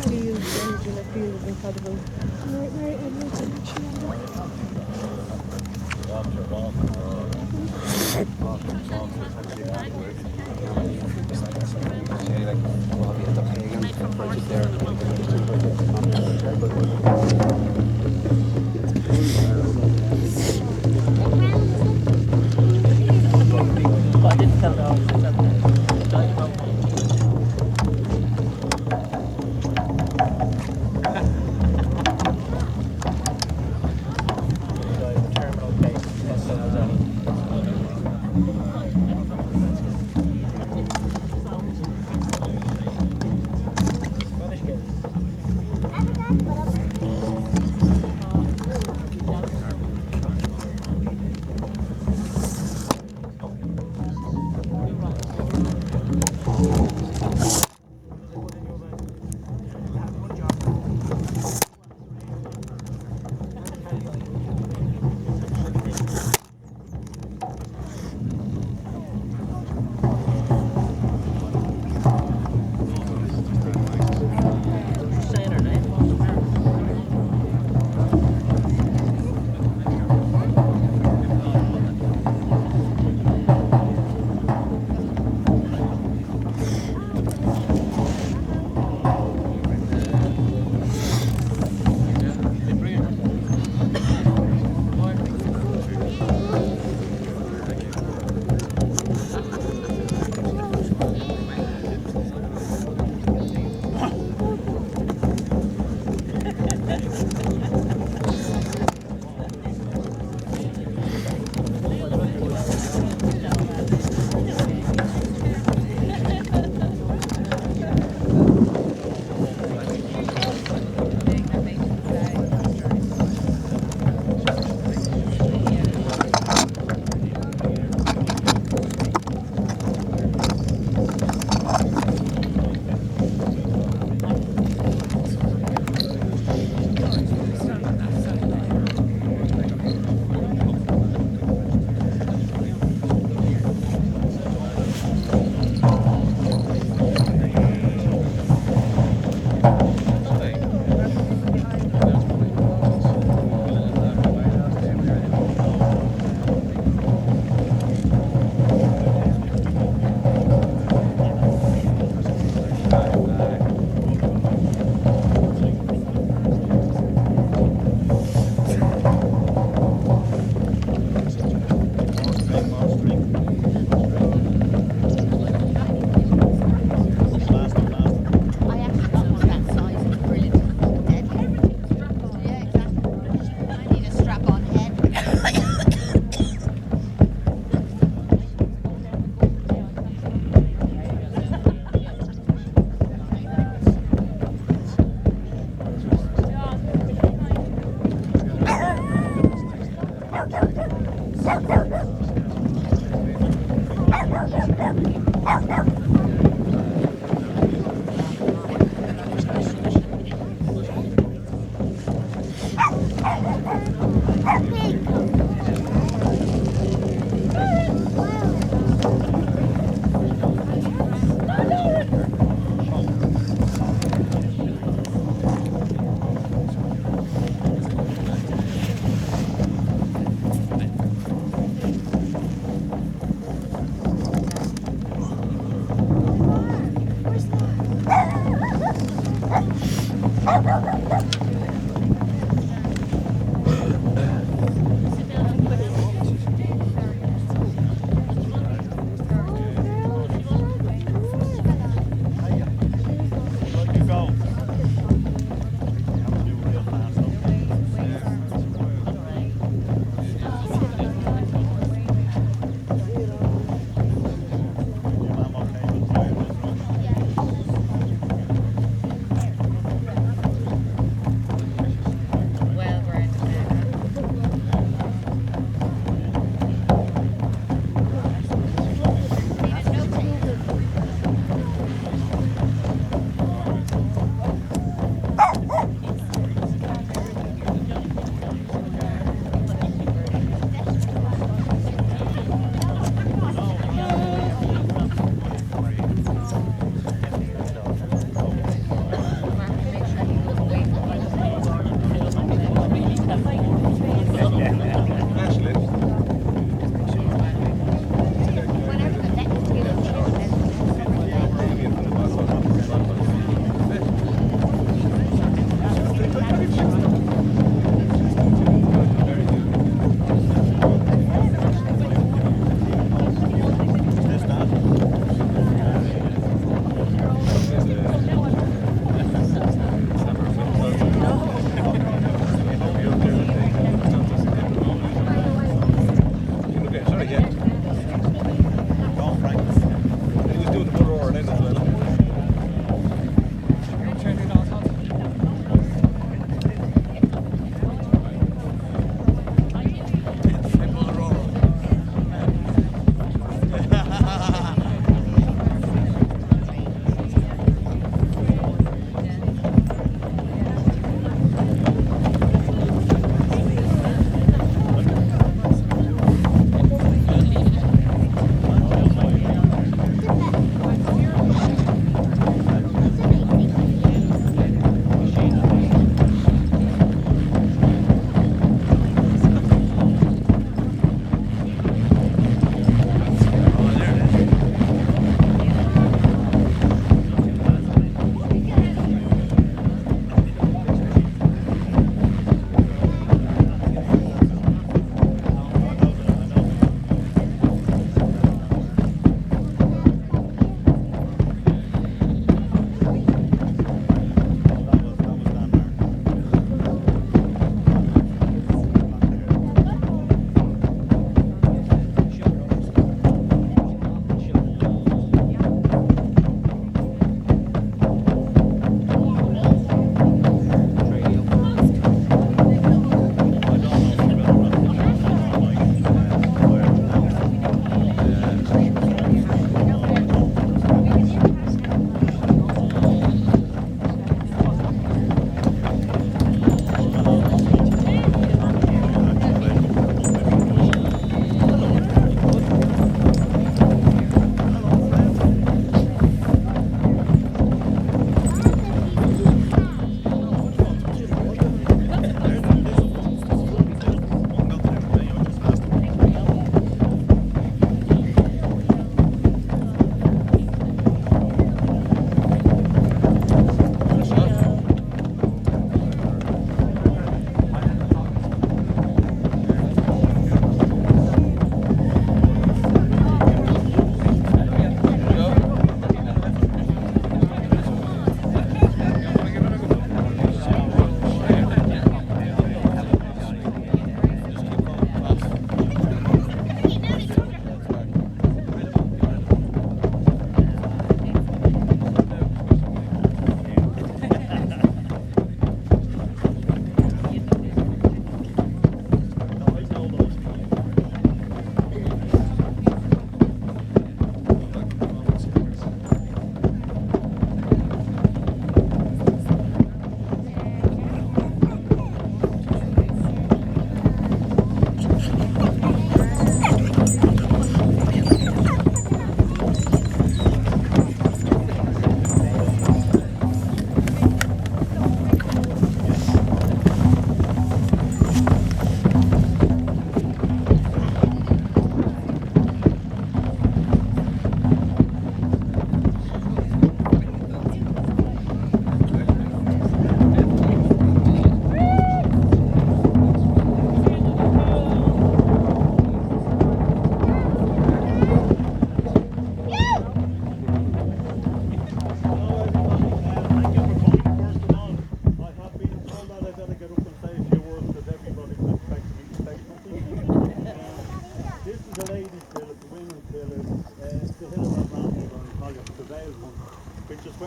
Field, the energy in the field is incredible. Where Edwards and I didn't tell them.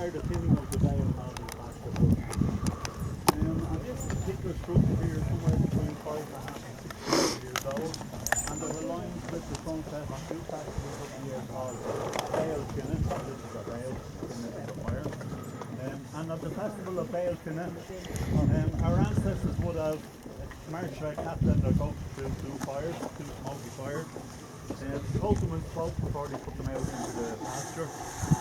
where the thinning of the bale has been passed to. And this particular structure here is somewhere between 5.5 and 6 years old, and they're aligned with the sunset on two passages up here called Bale Kinna. This is a bale, Kinna is a fire. And at the festival of Bale Kinna, our ancestors would have marched their cattle and their goats to two fires, two smoky fires. Coat them in smoke before they put them out into the pasture.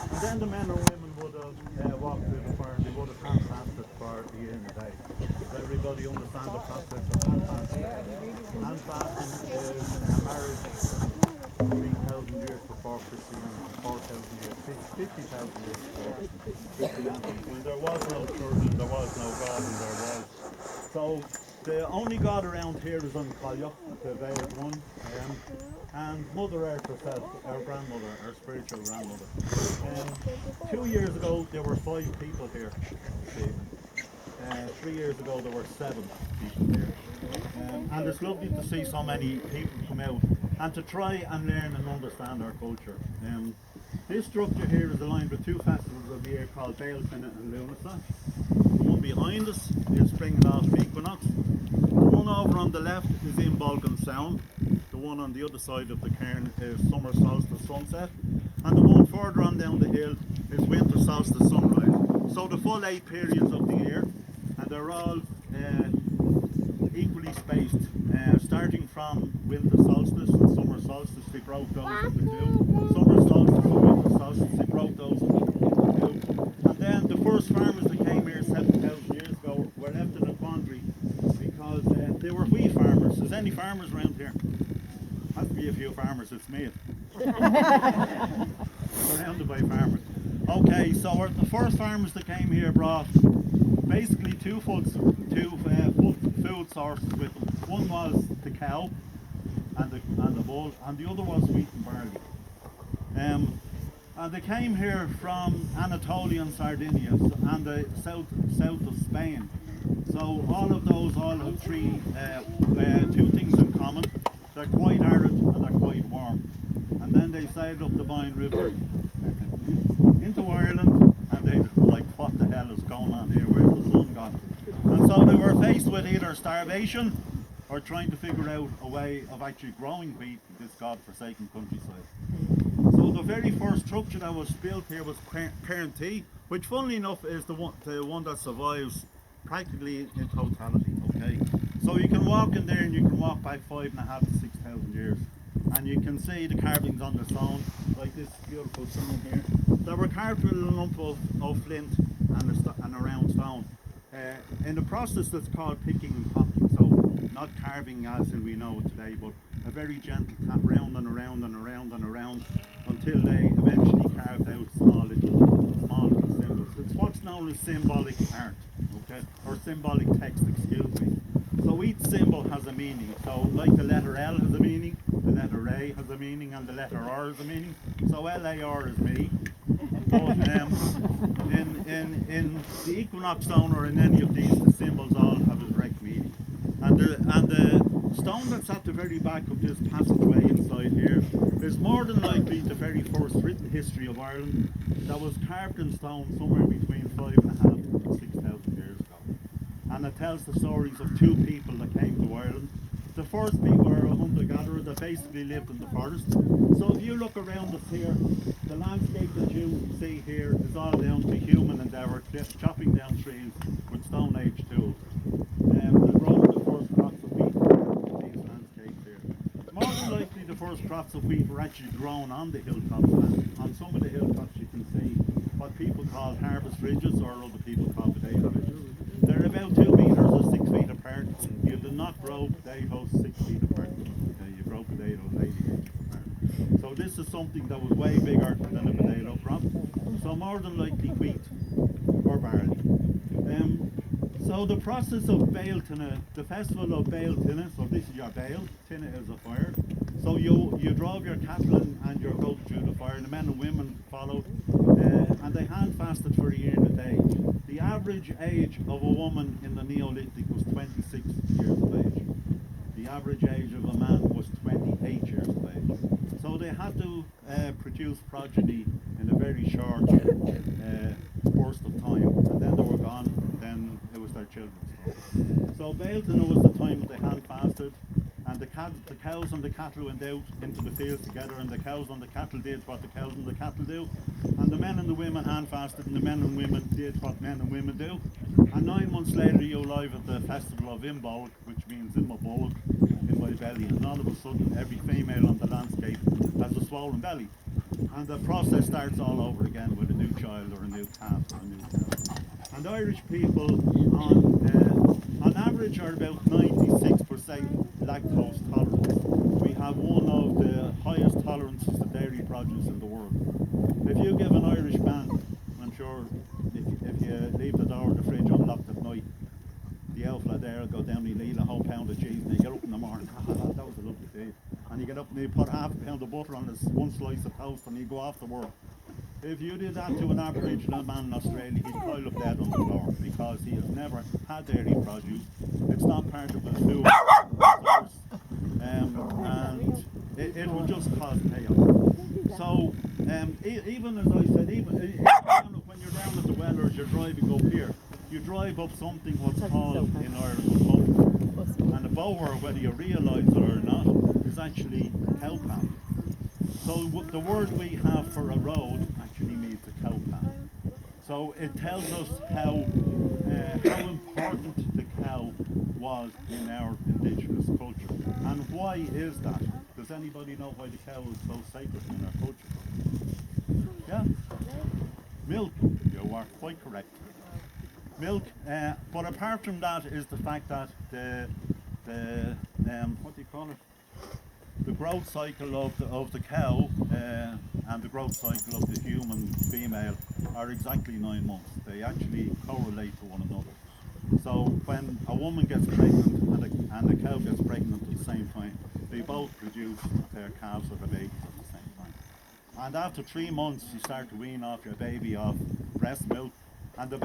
And then the men or women would have walked through the fire and they would have hand fasted for the year and the day. So everybody understands the process of hand fasting. Hand fasting is a marriage 3,000 years before Christy and 4,000 years, 50,000 years before Christianity. When there was no church and there was no God and there was. So the only God around here is on Colliach, the veiled one. And Mother Earth herself, our grandmother, our spiritual grandmother. 2 years ago there were 5 people here. 3 years ago there were 7 people here. And it's lovely to see so many people come out and to try and learn and understand our culture. This structure here is aligned with 2 festivals of the year called Bale Kinna and Loughcrew. The one behind us is Spring and Autumn Equinox. The one over on the left is in Balkan Sound. The one on the other side of the cairn is Summer Solstice Sunset, and the one further on down the hill is Winter Solstice Sunrise. So the full 8 periods of the year, and they're all equally spaced, starting from Winter Solstice and Summer Solstice. They broke those into 2. Summer Solstice and Winter Solstice, they broke those into 2. And then the first farmers that came here 7,000 years ago were left in a quandary because they were wheat farmers. Is any farmers around here? Has to be a few farmers, it's me. Surrounded by farmers. Okay, so the first farmers that came here brought basically two food sources with them. One was the cow and the bull, and the other was wheat and barley. And they came here from Anatolia and Sardinia and the south of Spain. So all of those have 2 things in common. They're quite arid and they're quite warm. And then they sailed up the Boyne River into Ireland, and they were like, what the hell is going on here? Where's the sun gone? And so they were faced with either starvation or trying to figure out a way of actually growing wheat in this god-forsaken countryside. So the very first structure that was built here was Cairn T, which funnily enough is the one that survives practically in totality. Okay, so you can walk in there and you can walk back 5.5 to 6,000 years, and you can see the carvings on the stone, like this beautiful stone here. They were carved with a lump of flint and a round stone. In the process that's called picking and popping, so not carving as we know it today, but a very gentle tap round and around and around and around until they eventually carved out small little symbols. It's what's known as symbolic art, okay, or symbolic text, excuse me. So each symbol has a meaning. So like the letter L has a meaning, the letter A has a meaning, and the letter R has a meaning. So LAR is me. But in the equinox stone or in any of these, the symbols all have a direct meaning. And the stone that's at the very back of this passageway inside here is more than likely the very first written history of Ireland that was carved in stone somewhere between 5.5 and 6,000 years ago. And it tells the stories of 2 people that came to Ireland. The first people were a hunter-gatherer that basically lived in the forest. So if you look around us here, the landscape that you see here is all down to human endeavour, chopping down trees with Stone Age tools. The growing the first crops of wheat in these landscapes here. More than likely the first crops of wheat were actually grown on the hilltops, and on some of the hilltops you can see what people call harvest ridges, or other people call potato ridges. They're about 2 metres or 6 feet apart. You do not grow potatoes 6 feet apart. You grow potatoes 80 feet apart. So this is something that was way bigger than a potato crop. So more than likely wheat or barley. So the process of Bale Tinna, the festival of Bale Tinna, so this is your Bale, Tinna is a fire. So you drove your cattle and your goat through the fire, and the men and women followed, and they hand fasted for a year and a day. The average age of a woman in the Neolithic was 26 years of age. The average age of a man was 28 years of age. So they had to produce progeny in a very short burst of time, and then they were gone, then it was their children's time. So Bailton was the time that they hand fasted, and the cows and the cattle went out into the fields together, and the cows and the cattle did what the cows and the cattle do, and the men and the women hand fasted, and the men and women did what men and women do. And 9 months later you arrive at the festival of Imbolc, which means in my bulk, in my belly, and all of a sudden every female on the landscape has a swollen belly. And the process starts all over again with a new child or a new calf or a new cow. And Irish people on average are about 96% lactose tolerance. We have one of the highest tolerances to dairy produce in the world. If you give an Irish man, I'm sure if you leave the door of the fridge unlocked at night, the outflow there will go down and eat a whole pound of cheese, and you get up in the morning, that was a lovely day. And you get up and you put half a pound of butter on this one slice of toast and you go off to work. If you did that to an Aboriginal man in Australia, he'd pile up dead on the floor because he has never had dairy produce. It's not part of his food source, and it will just cause chaos. So even as I said, even when you're down at the Wellers, you're driving up here, you drive up something what's called in Ireland a bower. And a bower, whether you realise it or not, is actually cow path. So the word we have for a road actually means a cow path. So it tells us how important the cow was in our indigenous culture. And why is that? Does anybody know why the cow is so sacred in our culture? Yeah? Milk. You are quite correct. Milk, but apart from that is the fact that the what do you call it? The growth cycle of the cow and the growth cycle of the human female are exactly 9 months. They actually correlate to one another. So when a woman gets pregnant and a cow gets pregnant at the same time, they both produce their calves or their babies at the same time. And after 3 months, you start to wean off your baby off breast milk, and the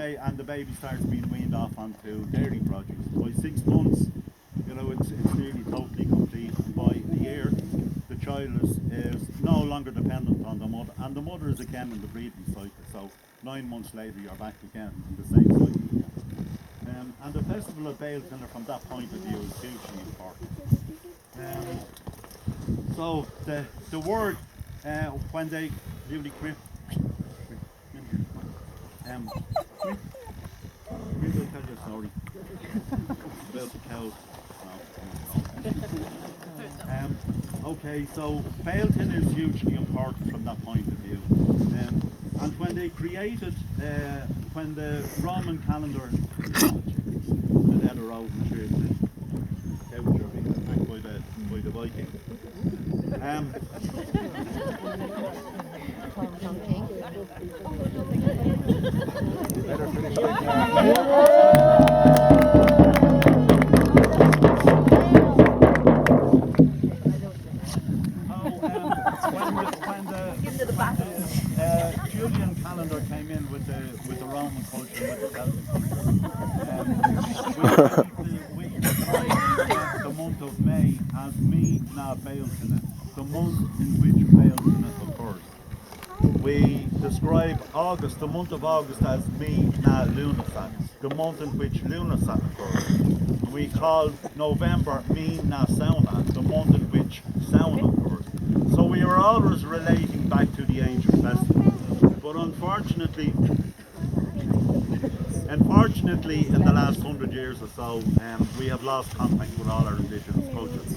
baby starts being weaned off onto dairy produce. By 6 months, you know, it's nearly totally complete. And by a year, the child is no longer dependent on the mother, and the mother is again in the breeding cycle. So 9 months later, you're back again in the same cycle again. And the festival of Bailton, from that point of view, is hugely important. So the word when they really quit. We'll tell you a story about the cows. Okay, so Bailton is hugely important from that point of view. And when they created, when the Roman calendar, the leather road and church, they were being attacked by the Vikings. Better finish Julian calendar came in with the Roman culture, with the Celtic culture. We describe the month of May as me na Bailton, the month in which Bailton occurs. We describe August, the month of August, as me na Lunasac, the month in which Lunasac occurs. We call November me na Sauna, the month in which Sauna occurs. So we are always relating back to the ancient festivals. But unfortunately, in the last 100 years or so, we have lost contact with all our indigenous cultures.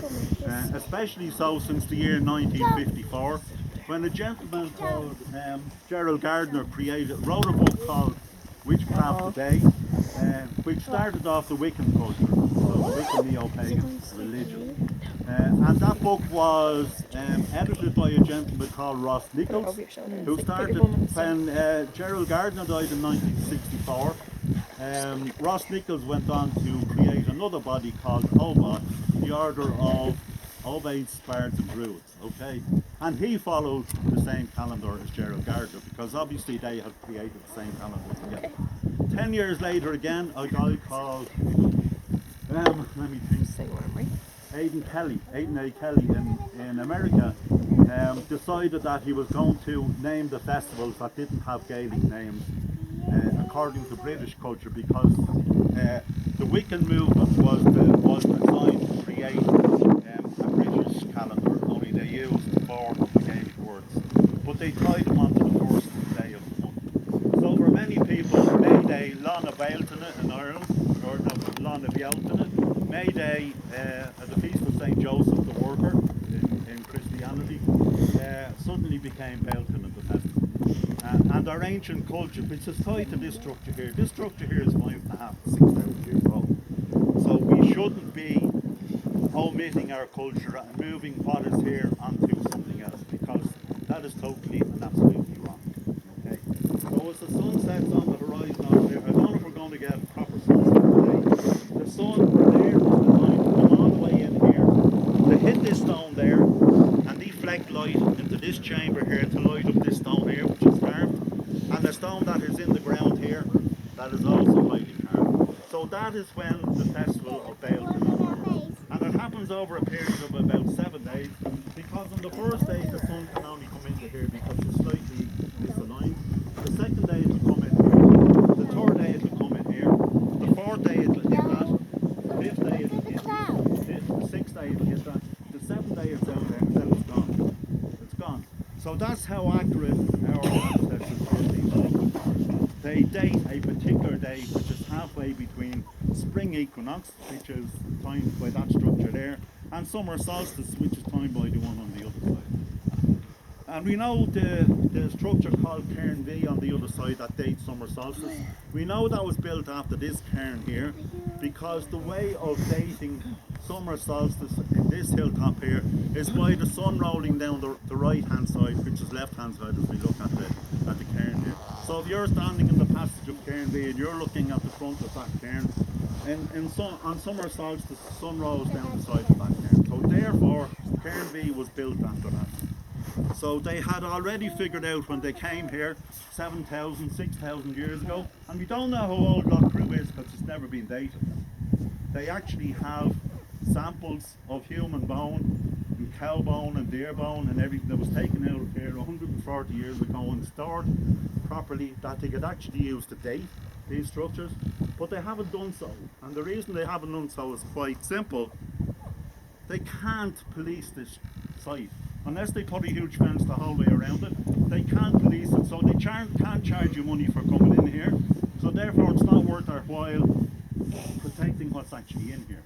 Especially so since the year 1954, when a gentleman called Gerald Gardner wrote a book called Witchcraft Today, which started off the Wiccan culture, so the Wiccan neo-pagan religion. And that book was edited by a gentleman called Ross Nichols, who started when Gerald Gardner died in 1964. Ross Nichols went on to create another body called OBOD, the Order of Obates, Bards and Druids, okay? And he followed the same calendar as Gerald Gardner, because obviously they had created the same calendar together. 10 years later again, a guy called, let me think, Aidan A. Kelly in America decided that he was going to name the festivals that didn't have Gaelic names according to British culture, because the Wiccan movement was designed to create a British calendar, only they used 4 Gaelic words, but they tied them onto the first day of the month. So for many people, May Day Lana Bailtana in Ireland, or no, Lana Bialtana, May Day at the Feast of St. Joseph the Worker in Christianity, suddenly became Beltane, the festival. And our ancient culture, which is tied to this structure here is 5.5 to 6,000 years old. So we shouldn't be omitting our culture and moving what is here onto something else, because that is totally and absolutely wrong. Okay. So as the sun sets on the horizon over there, I don't know if we're going to get a proper sunset today. The sun there is designed to come all the way in here, to hit this stone there, and deflect light into this chamber here to light up this stone here, which is carved, and the stone that is in the ground here, that is also highly carved. So that is when the festival of Beltane occurs. And it happens over a period of about 7 days, because on the first day the sun can only come into here because it's slightly misaligned. The second day it will come in here. The third day it will come in here. The fourth day it will hit that. The fifth day it will hit that. The sixth day it will hit that. The seventh day it's out there, and then it's gone. It's gone. So that's how accurate our ancestors were. They date a particular day which is halfway between spring equinox, which is timed by that structure there, and summer solstice, which is timed by the one on the other side. And we know the structure called Cairn V on the other side that dates summer solstice. We know that was built after this cairn here, because the way of dating summer solstice in this hilltop here is by the sun rolling down the right hand side, which is left hand side as we look at the cairn here. So if you're standing in the passage of Cairn V and you're looking at the front of that cairn, on summer solstice the sun rolls down the side of that cairn. So therefore Cairn V was built after that. So they had already figured out when they came here 7,000, 6,000 years ago, and we don't know how old Loughcrew is because it's never been dated. They actually have samples of human bone, and cow bone and deer bone and everything that was taken out of here 140 years ago and stored properly, that they could actually use to date these structures, but they haven't done so. And the reason they haven't done so is quite simple. They can't police this site. Unless they put a huge fence the whole way around it, they can't police it, so they can't charge you money for coming in here. So therefore it's not worth our while protecting what's actually in here.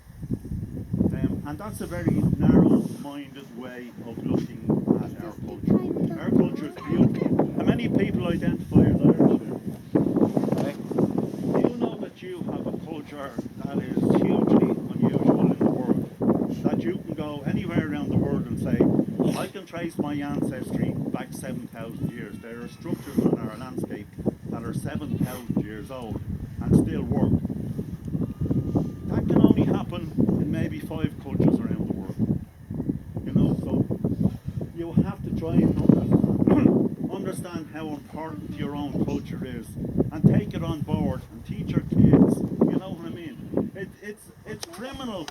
And that's a very narrow-minded way of looking at our culture. Our culture is beautiful. How many people identify as Irish here? Okay. Do you know that you have a culture that is hugely unusual in the world? That you can go anywhere around the world and say, I can trace my ancestry back 7,000 years. There are structures on our landscape that are 7,000 years old and still work. That can only happen in maybe 5 cultures around the world. You know, so you have to try and understand how important your own culture is and take it on board and teach your kids. You know what I mean? It's criminal